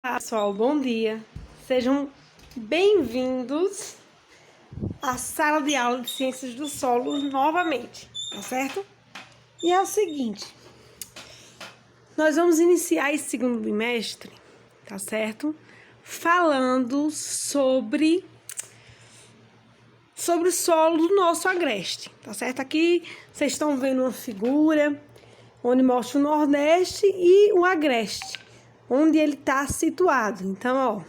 Olá, pessoal, bom dia. Sejam bem-vindos à sala de aula de Ciências do Solo novamente, tá certo? E é o seguinte, nós vamos iniciar esse segundo bimestre, tá certo? Falando sobre o solo do nosso agreste, tá certo? Aqui vocês estão vendo uma figura onde mostra o Nordeste e o agreste, onde ele está situado. Então, ó,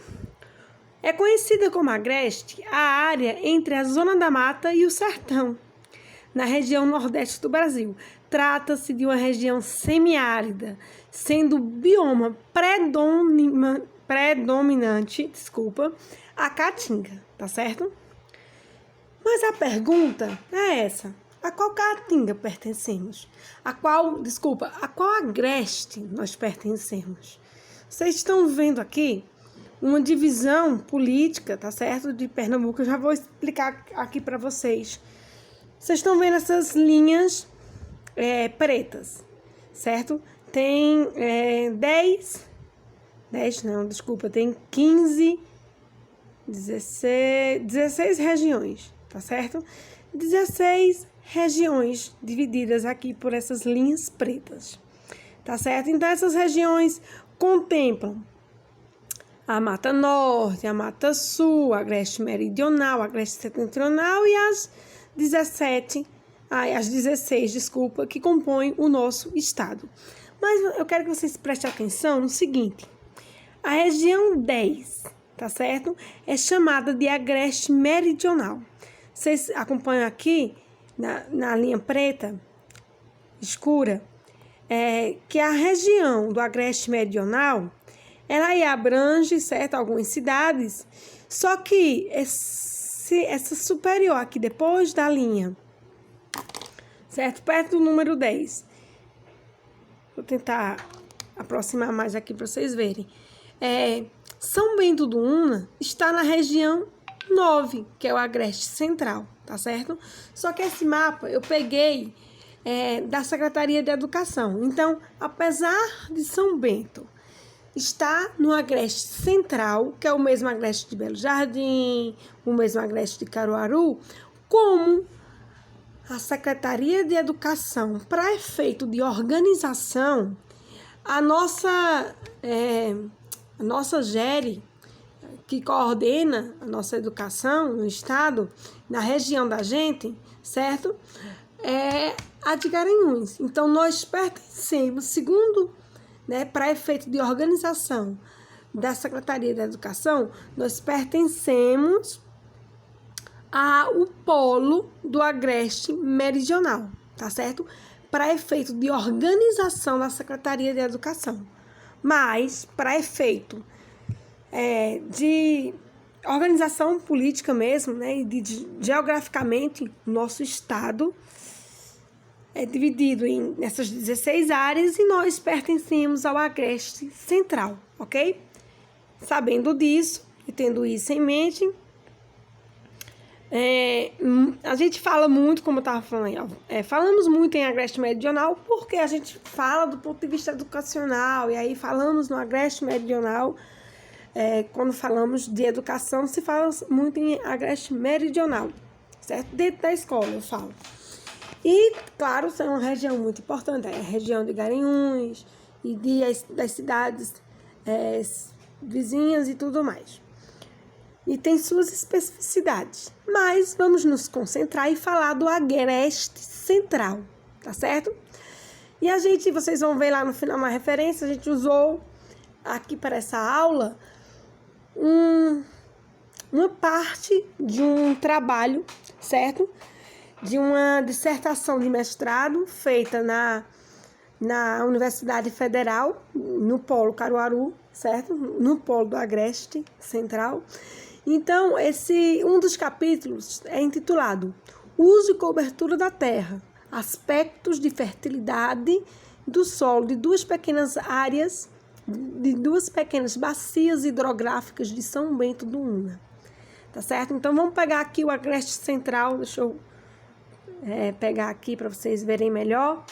é conhecida como agreste a área entre a zona da mata e o sertão, na região nordeste do Brasil. Trata-se de uma região semiárida, sendo o bioma predominante, a caatinga, tá certo? Mas a pergunta é essa: a qual caatinga pertencemos? A qual agreste nós pertencemos? Vocês estão vendo aqui uma divisão política, tá certo? De Pernambuco. Eu já vou explicar aqui para vocês. Vocês estão vendo essas linhas pretas, certo? Tem 15, 16 regiões, tá certo? 16 regiões divididas aqui por essas linhas pretas, tá certo? Então, essas regiões contemplam a Mata Norte, a Mata Sul, a Agreste Meridional, a Agreste Setentrional e as 16, que compõem o nosso estado. Mas eu quero que vocês prestem atenção no seguinte: a região 10, tá certo? É chamada de Agreste Meridional. Vocês acompanham aqui na linha preta escura, que a região do Agreste Meridional, ela aí abrange, certo, algumas cidades, só que essa superior aqui, depois da linha, certo, perto do número 10, vou tentar aproximar mais aqui para vocês verem, São Bento do Una está na região 9, que é o Agreste Central, tá certo? Só que esse mapa eu peguei da Secretaria de Educação. Então, apesar de São Bento estar no Agreste Central, que é o mesmo Agreste de Belo Jardim, o mesmo Agreste de Caruaru, como a Secretaria de Educação, para efeito de organização, a nossa GERE, que coordena a nossa educação no estado, na região da gente, certo? É a de Garanhuns. Então, nós pertencemos, segundo, para efeito de organização da Secretaria da Educação, nós pertencemos ao polo do Agreste Meridional, tá certo? Para efeito de organização da Secretaria de Educação. Mas, para efeito de organização política mesmo, e geograficamente, nosso estado é dividido nessas 16 áreas e nós pertencemos ao Agreste Central, ok? Sabendo disso e tendo isso em mente, a gente fala muito, como eu estava falando, falamos muito em Agreste Meridional porque a gente fala do ponto de vista educacional, e aí falamos no Agreste Meridional. Quando falamos de educação, se fala muito em Agreste Meridional, certo? Dentro da escola, eu falo. E, claro, é uma região muito importante, é a região de Garanhuns e das cidades vizinhas e tudo mais. E tem suas especificidades, mas vamos nos concentrar e falar do Agreste Central, tá certo? E vocês vão ver lá no final uma referência, a gente usou aqui para essa aula uma parte de um trabalho, certo? De uma dissertação de mestrado feita na Universidade Federal, no Polo Caruaru, certo? No Polo do Agreste Central. Então, um dos capítulos é intitulado Uso e Cobertura da Terra, Aspectos de Fertilidade do Solo de duas pequenas bacias hidrográficas de São Bento do Una. Tá certo? Então, vamos pegar aqui o Agreste Central, deixa eu pegar aqui para vocês verem melhor.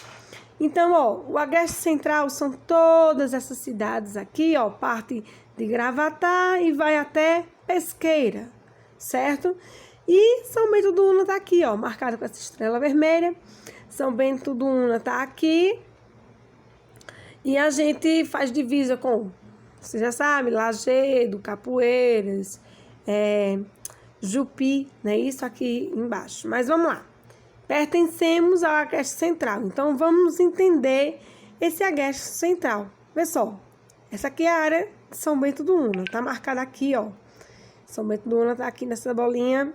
Então, ó, o agreste central são todas essas cidades aqui, ó, parte de Gravatá e vai até Pesqueira, certo? E São Bento do Una tá aqui, ó, marcado com essa estrela vermelha. São Bento do Una tá aqui. E a gente faz divisa com, você já sabe, Lajedo, Capoeiras, Jupi, né? Isso aqui embaixo. Mas vamos lá. Pertencemos ao agreste central. Então, vamos entender esse agreste central. Vê só. Essa aqui é a área de São Bento do Una. Tá marcada aqui, ó. São Bento do Una tá aqui nessa bolinha,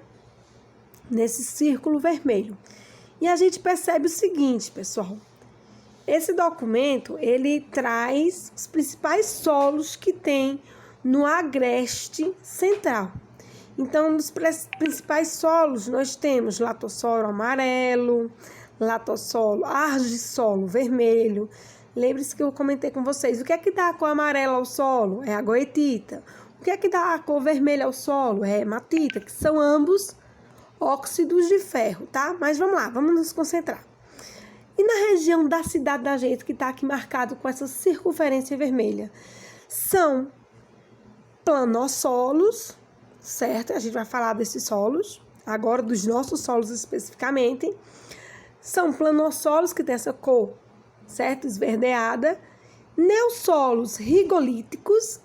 nesse círculo vermelho. E a gente percebe o seguinte, pessoal. Esse documento, ele traz os principais solos que tem no agreste central. Então, nos principais solos, nós temos latossolo amarelo, latossolo, argissolo vermelho. Lembre-se que eu comentei com vocês. O que é que dá a cor amarela ao solo? É a goetita. O que é que dá a cor vermelha ao solo? É a hematita, que são ambos óxidos de ferro, tá? Mas vamos lá, vamos nos concentrar. E na região da cidade da gente, que está aqui marcado com essa circunferência vermelha, são planossolos, certo? A gente vai falar desses solos, agora dos nossos solos especificamente. São planossolos que tem essa cor, certo? Esverdeada. Neossolos rigolíticos,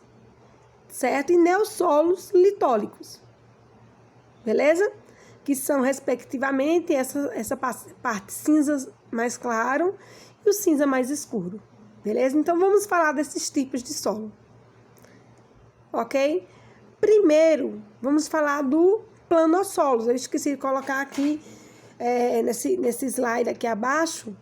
certo? E neossolos litólicos, beleza? Que são, respectivamente, essa parte cinza mais claro e o cinza mais escuro, beleza? Então, vamos falar desses tipos de solo, ok? Primeiro, vamos falar do planossolos. Eu esqueci de colocar aqui, nesse slide aqui abaixo,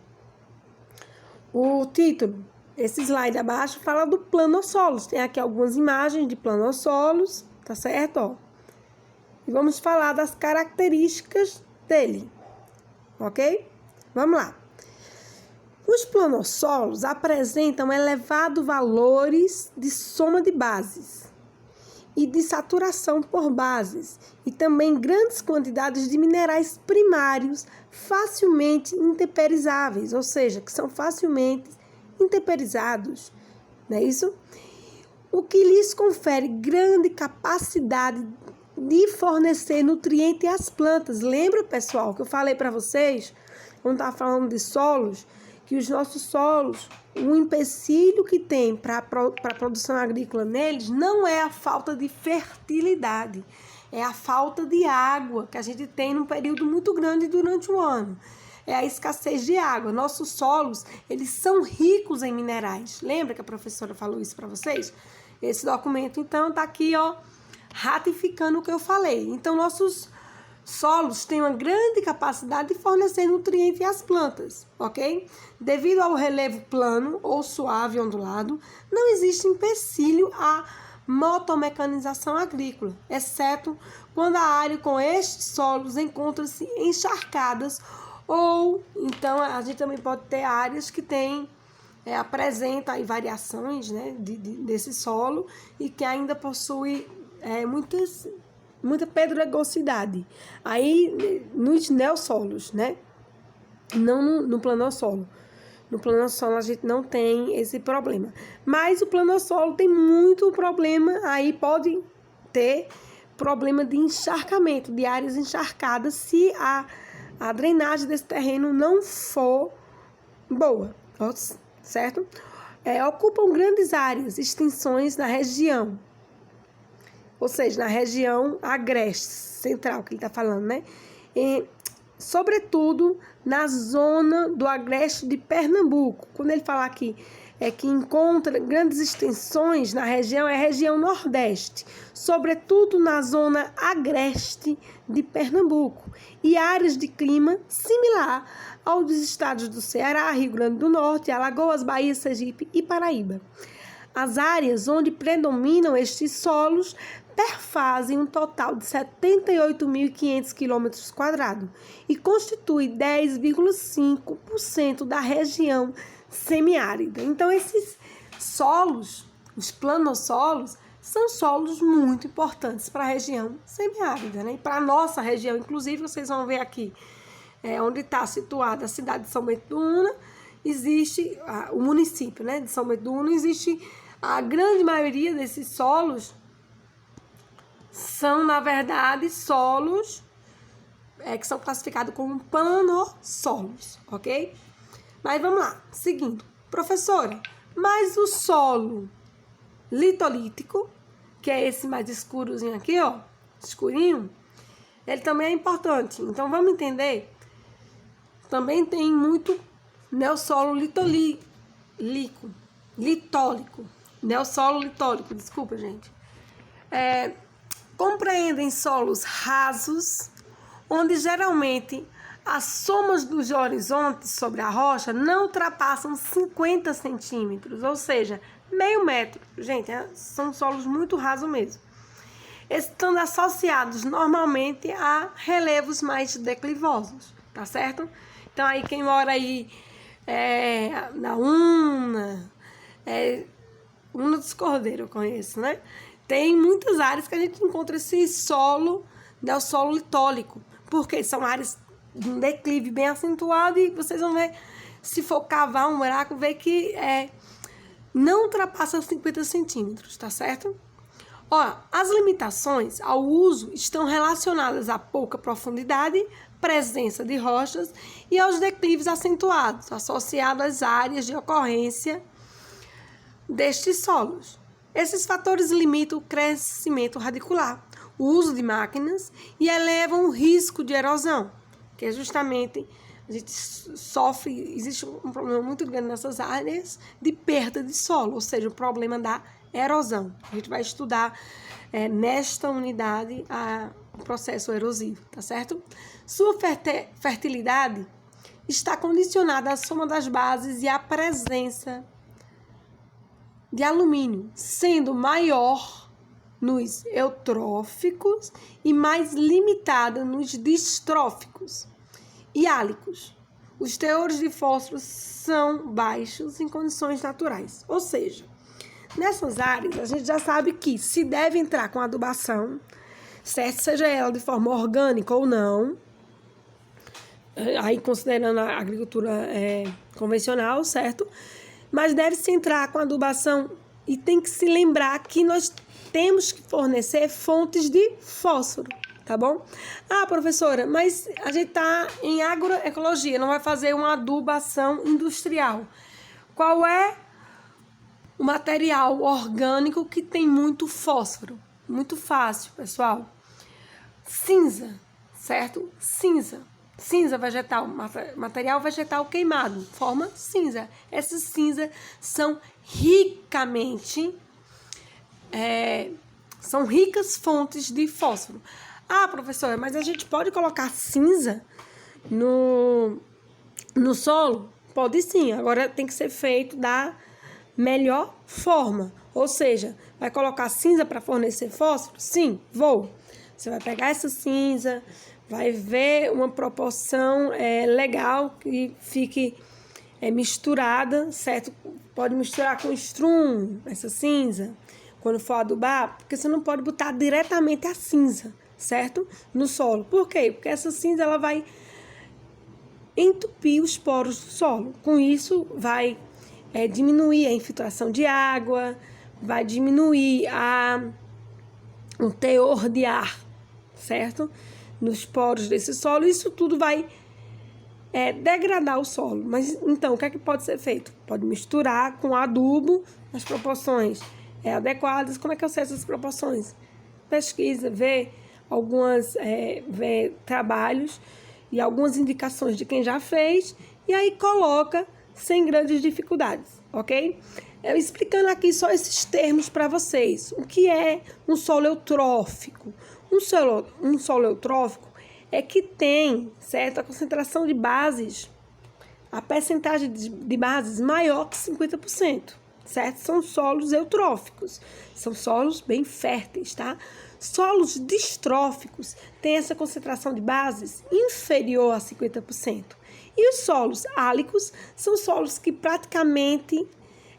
o título. Esse slide abaixo fala do planossolos. Tem aqui algumas imagens de planossolos, tá certo? Ó. E vamos falar das características dele, ok? Vamos lá. Os planossolos apresentam elevados valores de soma de bases e de saturação por bases, e também grandes quantidades de minerais primários facilmente intemperizáveis, ou seja, que são facilmente intemperizados, não é isso? O que lhes confere grande capacidade de fornecer nutriente às plantas. Lembra, pessoal, que eu falei para vocês, quando estava falando de solos, que os nossos solos, o empecilho que tem para a produção agrícola neles não é a falta de fertilidade, é a falta de água que a gente tem num período muito grande durante o ano. É a escassez de água. Nossos solos, eles são ricos em minerais. Lembra que a professora falou isso para vocês? Esse documento, então, está aqui, ó, ratificando o que eu falei. Então, nossos solos têm uma grande capacidade de fornecer nutrientes às plantas, ok? Devido ao relevo plano ou suave ondulado, não existe empecilho à motomecanização agrícola, exceto quando a área com estes solos encontra-se encharcadas, ou então a gente também pode ter áreas que apresenta aí variações, né, desse solo e que ainda possui muita pedregosidade. Aí nos neossolos, né? Não no planossolo. No planossolo a gente não tem esse problema. Mas o planossolo tem muito problema, aí pode ter problema de encharcamento, de áreas encharcadas, se a drenagem desse terreno não for boa, certo? Ocupam grandes áreas, extensões na região, ou seja, na região agreste central, que ele está falando, né? Sobretudo na zona do agreste de Pernambuco. Quando ele fala aqui que encontra grandes extensões na região, é a região nordeste, sobretudo na zona agreste de Pernambuco, e áreas de clima similar aos dos estados do Ceará, Rio Grande do Norte, Alagoas, Bahia, Sergipe e Paraíba. As áreas onde predominam estes solos perfazem um total de 78.500 km² e constitui 10,5% da região semiárida. Então, esses solos, os planossolos, são solos muito importantes para a região semiárida, né? E para a nossa região, inclusive, vocês vão ver aqui onde está situada a cidade de São Bento do Una, existe o município, né, de São Bento do Una, existe a grande maioria desses solos são, na verdade, solos que são classificados como panossolos, ok? Mas vamos lá, seguindo. Professora, mas o solo litolítico, que é esse mais escurozinho aqui, ó, escurinho, ele também é importante. Então, vamos entender. Também tem muito neossolo litólico. Neossolo litólico, desculpa, gente. Compreendem solos rasos, onde geralmente as somas dos horizontes sobre a rocha não ultrapassam 50 centímetros, ou seja, meio metro. Gente, são solos muito rasos mesmo. Estando associados normalmente a relevos mais declivosos, tá certo? Então, aí quem mora aí na Una dos Cordeiros, eu conheço, né? Tem muitas áreas que a gente encontra esse solo, né, o solo litólico, porque são áreas de um declive bem acentuado e vocês vão ver, se for cavar um buraco, ver que não ultrapassa 50 centímetros, tá certo? Ó, as limitações ao uso estão relacionadas à pouca profundidade, presença de rochas e aos declives acentuados, associados às áreas de ocorrência destes solos. Esses fatores limitam o crescimento radicular, o uso de máquinas e elevam o risco de erosão, que é justamente a gente sofre, existe um problema muito grande nessas áreas de perda de solo, ou seja, o problema da erosão. A gente vai estudar nesta unidade o processo erosivo, tá certo? Sua fertilidade está condicionada à soma das bases e à presença de alumínio, sendo maior nos eutróficos e mais limitada nos distróficos e álicos. Os teores de fósforo são baixos em condições naturais, ou seja, nessas áreas a gente já sabe que se deve entrar com adubação, certo? Seja ela de forma orgânica ou não, aí considerando a agricultura convencional, certo? Mas deve-se entrar com adubação e tem que se lembrar que nós temos que fornecer fontes de fósforo, tá bom? Ah, professora, mas a gente está em agroecologia, não vai fazer uma adubação industrial. Qual é o material orgânico que tem muito fósforo? Muito fácil, pessoal. Cinza, certo? Cinza vegetal, material vegetal queimado, forma cinza. Essas cinzas são são ricas fontes de fósforo. Ah, professora, mas a gente pode colocar cinza no solo? Pode sim, agora tem que ser feito da melhor forma. Ou seja, vai colocar cinza para fornecer fósforo? Sim, vou. Você vai pegar essa cinza, vai ver uma proporção legal que fique misturada, certo? Pode misturar com estrum, essa cinza, quando for adubar, porque você não pode botar diretamente a cinza, certo? No solo. Por quê? Porque essa cinza ela vai entupir os poros do solo. Com isso, vai diminuir a infiltração de água, vai diminuir o teor de ar, certo? Nos poros desse solo, isso tudo vai degradar o solo. Mas então, o que é que pode ser feito? Pode misturar com adubo nas proporções adequadas. Como é que eu sei essas proporções? Pesquisa, vê vê trabalhos e algumas indicações de quem já fez e aí coloca sem grandes dificuldades, ok? Eu explicando aqui só esses termos para vocês. O que é um solo eutrófico? Um solo eutrófico é que tem, certo, a concentração de bases, a percentagem de bases maior que 50%, certo? São solos eutróficos, são solos bem férteis, tá? Solos distróficos têm essa concentração de bases inferior a 50%. E os solos álicos são solos que praticamente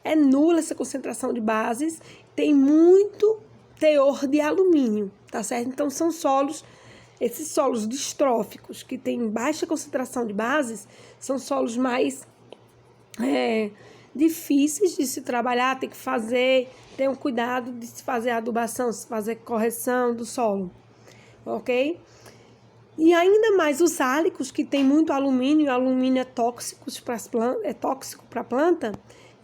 é nula essa concentração de bases, tem muito teor de alumínio, tá certo? Então, são esses solos distróficos, que têm baixa concentração de bases, são solos mais difíceis de se trabalhar, tem que ter um cuidado de se fazer adubação, se fazer correção do solo, ok? E ainda mais os álicos, que tem muito alumínio, e o alumínio é tóxico para a planta.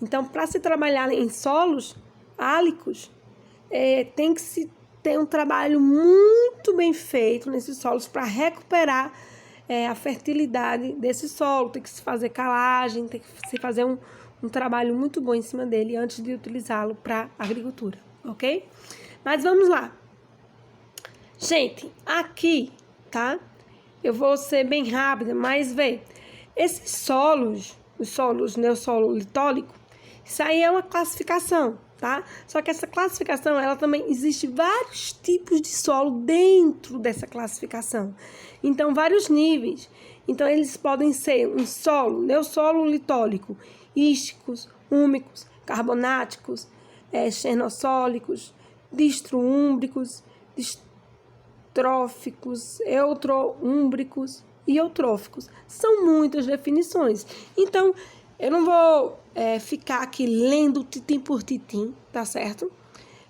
Então, para se trabalhar em solos álicos, tem que se ter um trabalho muito bem feito nesses solos para recuperar a fertilidade desse solo. Tem que se fazer calagem, tem que se fazer um trabalho muito bom em cima dele antes de utilizá-lo para agricultura, ok? Mas vamos lá. Gente, aqui, tá? Eu vou ser bem rápida, mas vê. Esses solos, os solos neossolo litólico, isso aí é uma classificação, tá? Só que essa classificação, ela também existe vários tipos de solo dentro dessa classificação. Então, vários níveis. Então, eles podem ser um solo, neossolo litólico, ísticos, úmicos, carbonáticos, xernossólicos, distruúmbricos, distróficos, eutroúmbricos e eutróficos. São muitas definições. Então, eu não vou ficar aqui lendo titim por titim, tá certo?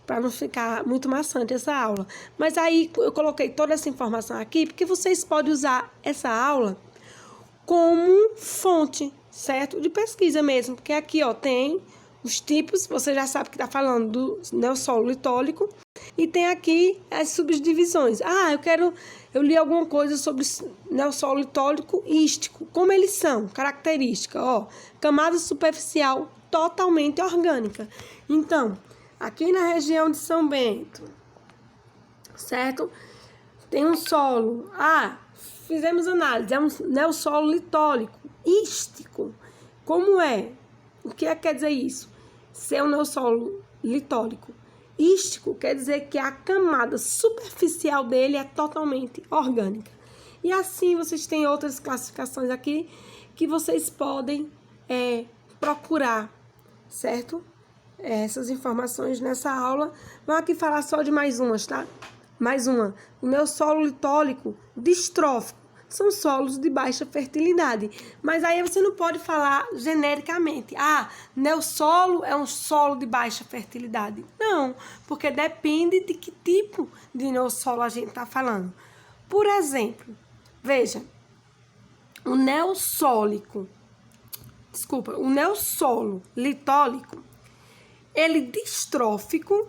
Para não ficar muito maçante essa aula. Mas aí eu coloquei toda essa informação aqui porque vocês podem usar essa aula como fonte, certo? De pesquisa mesmo. Porque aqui, ó, tem os tipos, você já sabe que está falando do neossolo litólico. E tem aqui as subdivisões. Eu li alguma coisa sobre neossolo litólico e ístico. Como eles são? Característica, ó. Camada superficial totalmente orgânica. Então, aqui na região de São Bento, certo? Tem um solo. Fizemos análise. É um neossolo litólico, ístico. Como é? O que quer dizer isso? Ser um neossolo litólico ístico quer dizer que a camada superficial dele é totalmente orgânica. E assim vocês têm outras classificações aqui que vocês podem procurar, certo? Essas informações nessa aula. Vamos aqui falar só de mais umas, tá? Mais uma. O neossolo litólico distrófico. São solos de baixa fertilidade. Mas aí você não pode falar genericamente. Neossolo é um solo de baixa fertilidade. Não, porque depende de que tipo de neossolo a gente está falando. Por exemplo, veja, o neossolo litólico, ele distrófico,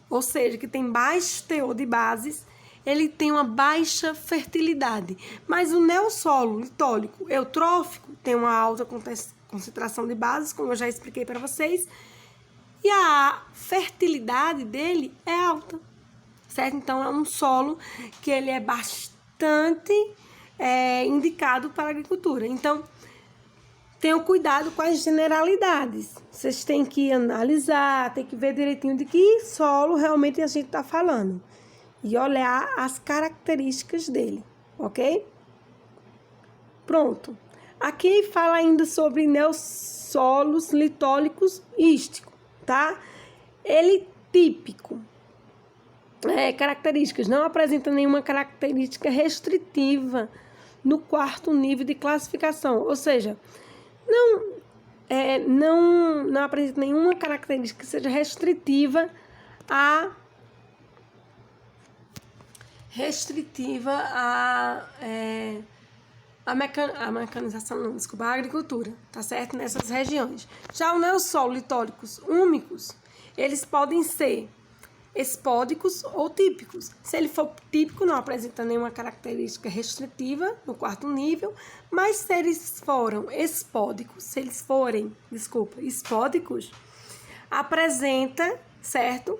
ou seja, que tem baixo teor de bases, ele tem uma baixa fertilidade. Mas o neossolo litólico eutrófico tem uma alta concentração de bases, como eu já expliquei para vocês, e a fertilidade dele é alta, certo? Então, é um solo que ele é bastante indicado para a agricultura. Então, tenham cuidado com as generalidades. Vocês têm que analisar, tem que ver direitinho de que solo realmente a gente está falando. E olhar as características dele, ok? Pronto. Aqui fala ainda sobre neossolos litólicos ísticos, tá? Ele típico. Características. Não apresenta nenhuma característica restritiva no quarto nível de classificação. Ou seja, não apresenta nenhuma característica que seja restritiva à mecanização, não, desculpa, a agricultura, tá certo? Nessas regiões. Já o neossolo litóricos úmicos, eles podem ser espódicos ou típicos. Se ele for típico, não apresenta nenhuma característica restritiva no quarto nível, mas se eles forem espódicos, apresenta, certo?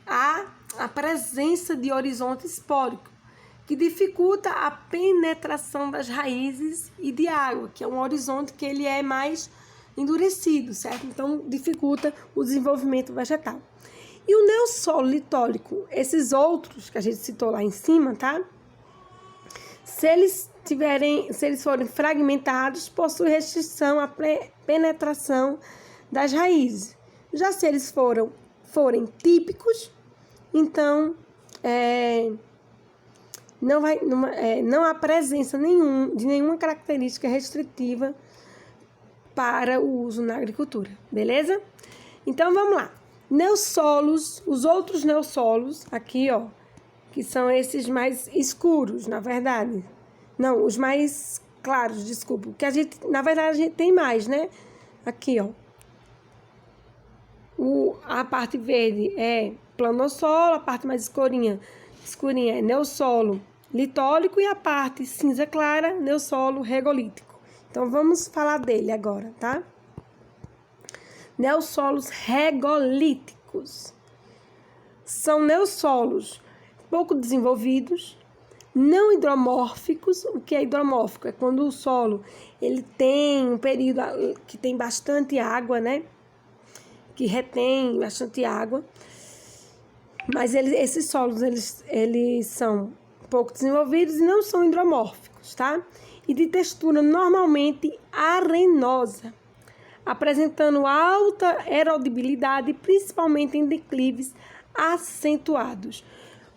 A presença de horizonte espórico, que dificulta a penetração das raízes e de água, que é um horizonte que ele é mais endurecido, certo? Então, dificulta o desenvolvimento vegetal. E o neossolo litólico, esses outros que a gente citou lá em cima, tá? Se eles forem fragmentados, possui restrição à penetração das raízes. Já se eles forem típicos, então não há presença de nenhuma característica restritiva para o uso na agricultura, beleza? Então, vamos lá. Neossolos, os outros neossolos, aqui, ó, que são esses mais escuros, na verdade. Não, os mais claros, desculpa. Que a gente, na verdade, a gente tem mais, né? Aqui, ó. A parte verde é planossolo, a parte mais escurinha é neossolo litólico e a parte cinza clara, neossolo regolítico. Então, vamos falar dele agora, tá? Neossolos regolíticos. São neossolos pouco desenvolvidos, não hidromórficos. O que é hidromórfico? É quando o solo ele tem um período que tem bastante água, né? Que retém bastante água. Mas esses solos, eles são pouco desenvolvidos e não são hidromórficos, tá? E de textura normalmente arenosa, apresentando alta erodibilidade, principalmente em declives acentuados.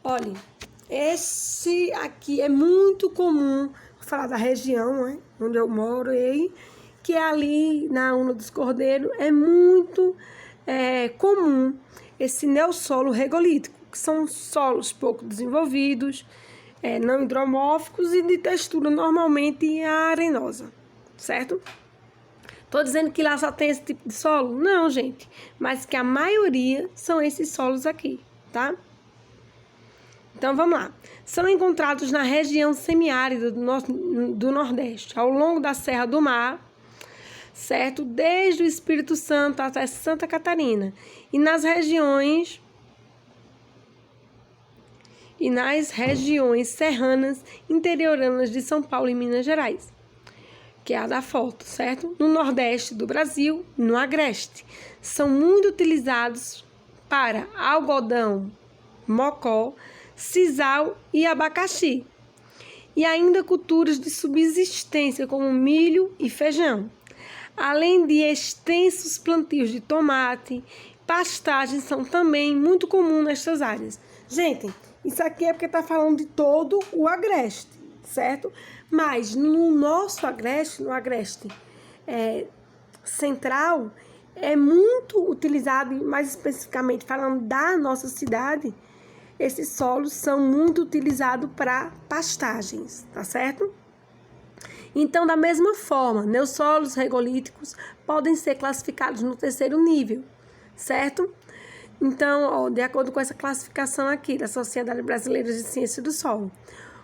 Olha, esse aqui é muito comum, vou falar da região, né, onde eu moro, que é ali na Una dos Cordeiros, é muito comum esse neossolo regolítico, que são solos pouco desenvolvidos, não hidromórficos e de textura normalmente arenosa, certo? Estou dizendo que lá só tem esse tipo de solo? Não, gente. Mas que a maioria são esses solos aqui, tá? Então, vamos lá. São encontrados na região semiárida do Nordeste, ao longo da Serra do Mar, certo? Desde o Espírito Santo até Santa Catarina. E nas regiões serranas interioranas de São Paulo e Minas Gerais, que é a da foto, certo? No Nordeste do Brasil, no Agreste. São muito utilizados para algodão, mocó, sisal e abacaxi. E ainda culturas de subsistência, como milho e feijão. Além de extensos plantios de tomate, pastagens são também muito comuns nestas áreas. Gente, isso aqui é porque está falando de todo o Agreste, certo? Mas no nosso Agreste, no Agreste central, é muito utilizado, mais especificamente falando da nossa cidade, esses solos são muito utilizados para pastagens, tá certo? Então, da mesma forma, neossolos regolíticos podem ser classificados no terceiro nível, certo? Então, ó, de acordo com essa classificação aqui da Sociedade Brasileira de Ciência do Solo,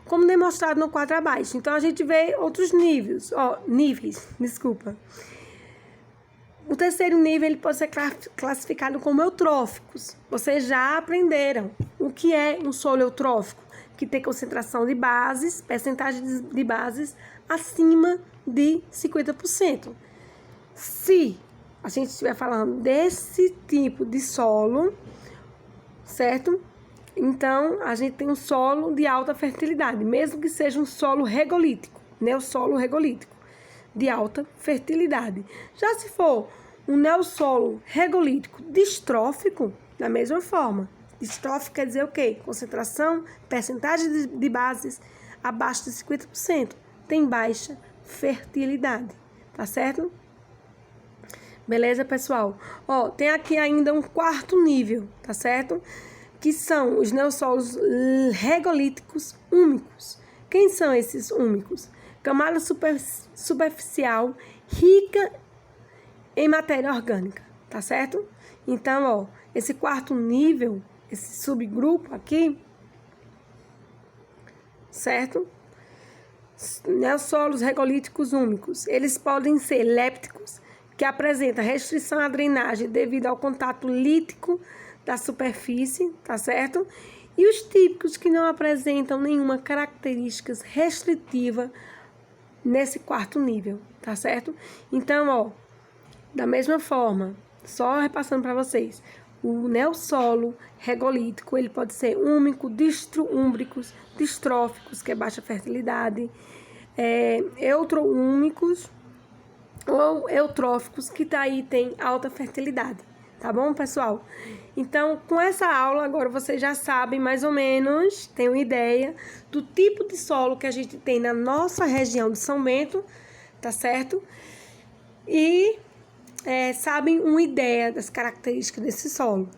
como demonstrado no quadro abaixo. Então, a gente vê outros níveis, desculpa. O terceiro nível ele pode ser classificado como eutróficos. Vocês já aprenderam o que é um solo eutrófico, que tem concentração de bases, percentagem de bases acima de 50%. Se a gente estiver falando desse tipo de solo, certo? Então, a gente tem um solo de alta fertilidade, mesmo que seja um solo regolítico, neossolo regolítico, de alta fertilidade. Já se for um neossolo regolítico distrófico, da mesma forma. Distrófico quer dizer o quê? Concentração, percentagem de bases abaixo de 50%. Tem baixa fertilidade, tá certo? Beleza, pessoal? Ó, tem aqui ainda um quarto nível, tá certo? Que são os neossolos regolíticos úmicos. Quem são esses úmicos? Camada superficial rica em matéria orgânica, tá certo? Então, ó, esse quarto nível, esse subgrupo aqui, certo? Neossolos regolíticos úmicos, eles podem ser lépticos, que apresentam restrição à drenagem devido ao contato lítico da superfície, tá certo? E os típicos que não apresentam nenhuma característica restritiva nesse quarto nível, tá certo? Então, ó, da mesma forma, só repassando para vocês, o neossolo regolítico, ele pode ser úmico, distroúmbricos, distróficos, que é baixa fertilidade, eutroúmicos ou eutróficos, que daí tem alta fertilidade, tá bom, pessoal? Então, com essa aula, agora vocês já sabem mais ou menos, tem uma ideia do tipo de solo que a gente tem na nossa região de São Bento, tá certo? e sabem uma ideia das características desse solo.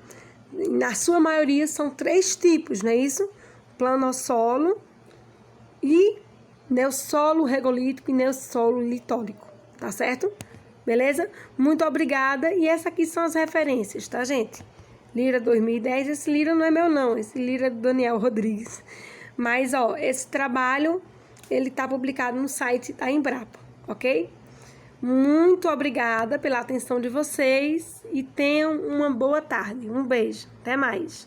Na sua maioria são 3 tipos, não é isso? Planossolo e neossolo regolítico e neossolo litólico, tá certo? Beleza? Muito obrigada. E essas aqui são as referências, tá, gente? Lira 2010, esse Lira não é meu não, esse Lira é do Daniel Rodrigues. Mas, ó, esse trabalho, ele tá publicado no site da Embrapa, ok? Muito obrigada pela atenção de vocês e tenham uma boa tarde. Um beijo. Até mais.